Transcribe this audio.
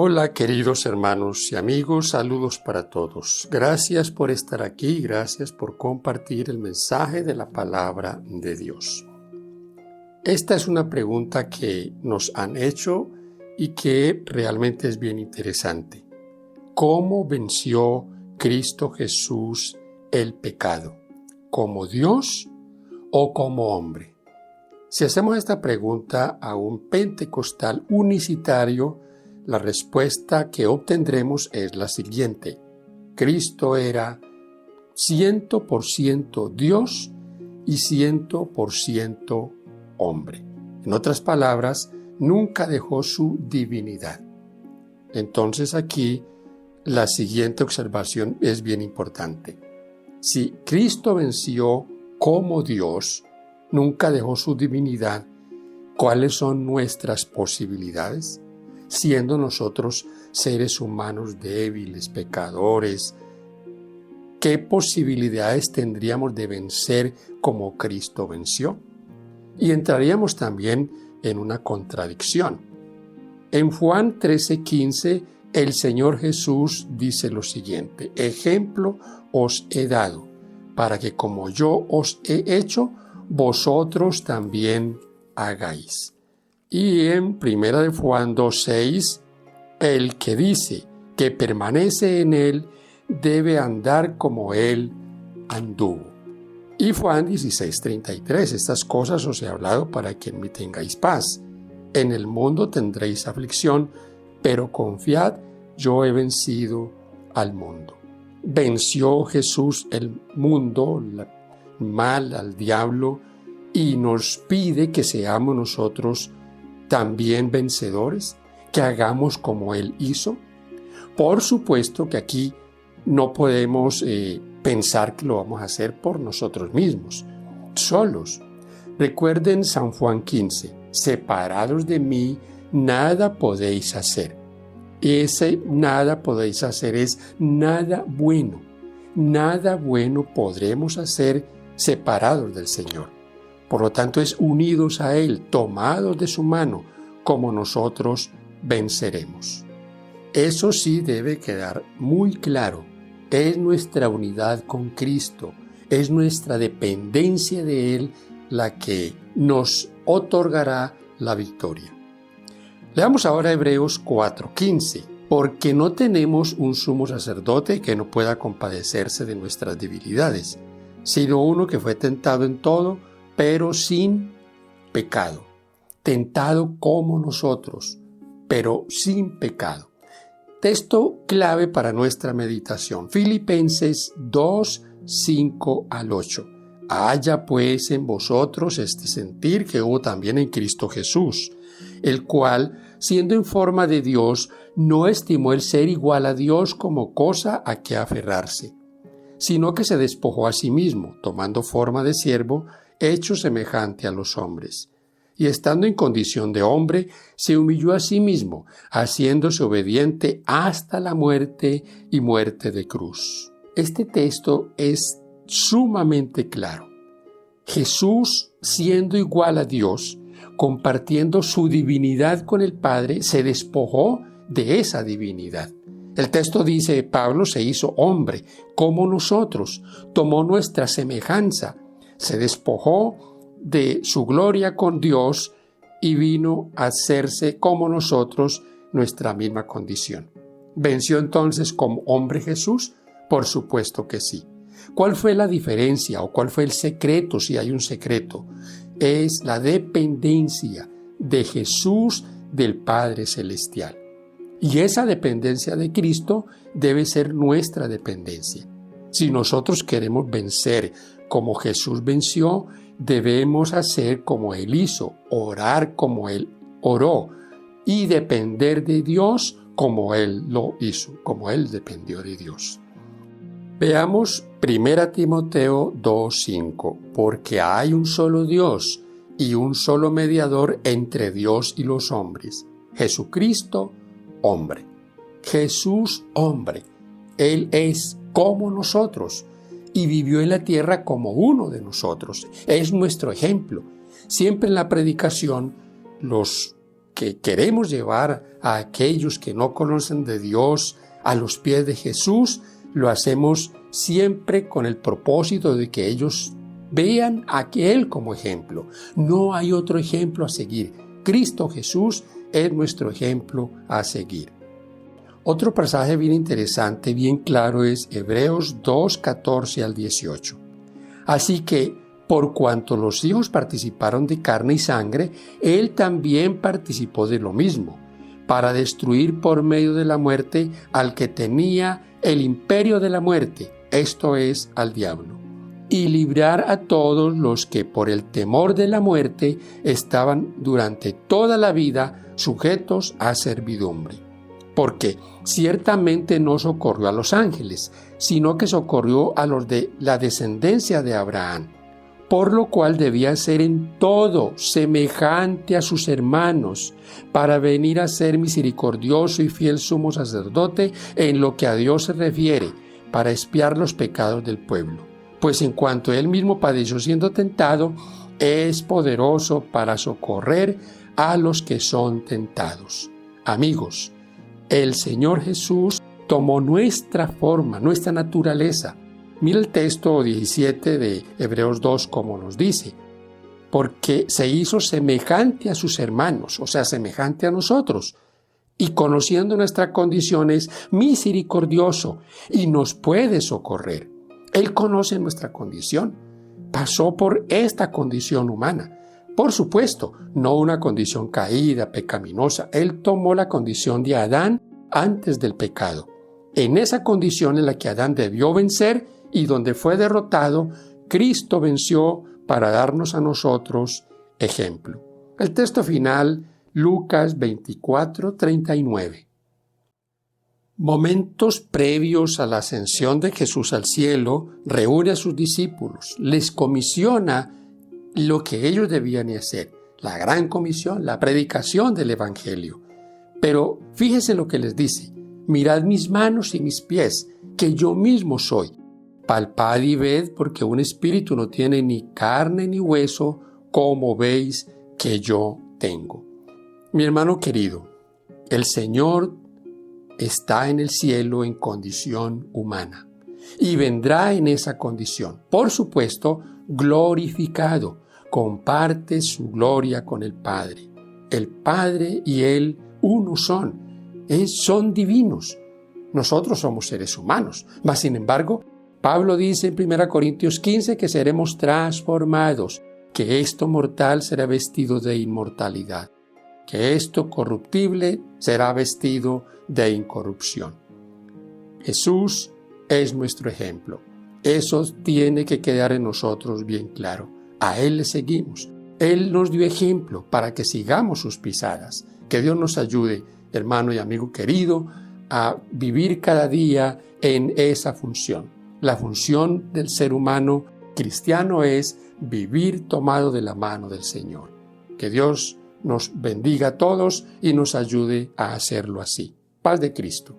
Hola queridos hermanos y amigos, saludos para todos. Gracias por estar aquí, gracias por compartir el mensaje de la palabra de Dios. Esta es una pregunta que nos han hecho y que realmente es bien interesante. ¿Cómo venció Cristo Jesús el pecado? ¿Como Dios o como hombre? Si hacemos esta pregunta a un pentecostal unicitario, la respuesta que obtendremos es la siguiente. Cristo era 100% Dios y 100% hombre. En otras palabras, nunca dejó su divinidad. Entonces aquí la siguiente observación es bien importante. Si Cristo venció como Dios, nunca dejó su divinidad, ¿cuáles son nuestras posibilidades? Siendo nosotros seres humanos débiles, pecadores, ¿qué posibilidades tendríamos de vencer como Cristo venció? Y entraríamos también en una contradicción. En Juan 13:15, el Señor Jesús dice lo siguiente: ejemplo os he dado, para que como yo os he hecho, vosotros también hagáis. Y en 1 de Juan 2:6, el que dice que permanece en él debe andar como él anduvo. Y Juan 16:33, estas cosas os he hablado para que en mí tengáis paz. En el mundo tendréis aflicción, pero confiad, yo he vencido al mundo. Venció Jesús el mundo, el mal, al diablo, y nos pide que seamos nosotros también vencedores, que hagamos como Él hizo. Por supuesto que aquí no podemos pensar que lo vamos a hacer por nosotros mismos, solos. Recuerden San Juan 15, separados de mí, nada podéis hacer. Ese nada podéis hacer es nada bueno. Nada bueno podremos hacer separados del Señor. Por lo tanto, es unidos a Él, tomados de su mano, como nosotros venceremos. Eso sí debe quedar muy claro. Es nuestra unidad con Cristo, es nuestra dependencia de Él la que nos otorgará la victoria. Leamos ahora Hebreos 4:15. Porque no tenemos un sumo sacerdote que no pueda compadecerse de nuestras debilidades, sino uno que fue tentado en todo, pero sin pecado. Tentado como nosotros, pero sin pecado. Texto clave para nuestra meditación. Filipenses 2:5-8. Haya pues en vosotros este sentir que hubo también en Cristo Jesús, el cual, siendo en forma de Dios, no estimó el ser igual a Dios como cosa a que aferrarse, sino que se despojó a sí mismo, tomando forma de siervo, hecho semejante a los hombres. Y estando en condición de hombre, se humilló a sí mismo, haciéndose obediente hasta la muerte y muerte de cruz. Este texto es sumamente claro. Jesús, siendo igual a Dios, compartiendo su divinidad con el Padre, se despojó de esa divinidad. El texto dice, Pablo se hizo hombre, como nosotros, tomó nuestra semejanza, se despojó de su gloria con Dios y vino a hacerse como nosotros, nuestra misma condición. ¿Venció entonces como hombre Jesús? Por supuesto que sí. ¿Cuál fue la diferencia o cuál fue el secreto, si hay un secreto? Es la dependencia de Jesús del Padre Celestial. Y esa dependencia de Cristo debe ser nuestra dependencia. Si nosotros queremos vencer como Jesús venció, debemos hacer como Él hizo, orar como Él oró y depender de Dios como Él lo hizo, como Él dependió de Dios. Veamos 1 Timoteo 2:5, porque hay un solo Dios y un solo mediador entre Dios y los hombres, Jesucristo, hombre. Jesús, hombre. Él es como nosotros y vivió en la tierra como uno de nosotros. Es nuestro ejemplo. Siempre en la predicación, los que queremos llevar a aquellos que no conocen de Dios a los pies de Jesús, lo hacemos siempre con el propósito de que ellos vean a Él como ejemplo. No hay otro ejemplo a seguir. Cristo Jesús es nuestro ejemplo a seguir. Otro pasaje bien interesante, bien claro, es Hebreos 2, 14 al 18. Así que, por cuanto los hijos participaron de carne y sangre, Él también participó de lo mismo, para destruir por medio de la muerte al que tenía el imperio de la muerte, esto es, al diablo, y librar a todos los que por el temor de la muerte estaban durante toda la vida sujetos a servidumbre. Porque ciertamente no socorrió a los ángeles, sino que socorrió a los de la descendencia de Abraham, por lo cual debía ser en todo semejante a sus hermanos, para venir a ser misericordioso y fiel sumo sacerdote en lo que a Dios se refiere, para expiar los pecados del pueblo. Pues en cuanto él mismo padeció siendo tentado, es poderoso para socorrer a los que son tentados. Amigos, el Señor Jesús tomó nuestra forma, nuestra naturaleza. Mira el texto 17 de Hebreos 2 como nos dice, porque se hizo semejante a sus hermanos, o sea, semejante a nosotros, y conociendo nuestras condiciones, misericordioso, y nos puede socorrer. Él conoce nuestra condición, pasó por esta condición humana. Por supuesto, no una condición caída, pecaminosa. Él tomó la condición de Adán antes del pecado. En esa condición en la que Adán debió vencer y donde fue derrotado, Cristo venció para darnos a nosotros ejemplo. El texto final, Lucas 24, 39. Momentos previos a la ascensión de Jesús al cielo, reúne a sus discípulos, les comisiona lo que ellos debían hacer, la gran comisión, la predicación del Evangelio. Pero fíjese lo que les dice, mirad mis manos y mis pies, que yo mismo soy. Palpad y ved, porque un espíritu no tiene ni carne ni hueso, como veis que yo tengo. Mi hermano querido, el Señor está en el cielo en condición humana y vendrá en esa condición, por supuesto, glorificado. Comparte su gloria con el Padre. El Padre y Él uno son divinos. Nosotros somos seres humanos, mas sin embargo, Pablo dice en 1 Corintios 15 que seremos transformados, que esto mortal será vestido de inmortalidad, que esto corruptible será vestido de incorrupción. Jesús es nuestro ejemplo. Eso tiene que quedar en nosotros bien claro. A Él le seguimos. Él nos dio ejemplo para que sigamos sus pisadas. Que Dios nos ayude, hermano y amigo querido, a vivir cada día en esa función. La función del ser humano cristiano es vivir tomado de la mano del Señor. Que Dios nos bendiga a todos y nos ayude a hacerlo así. Paz de Cristo.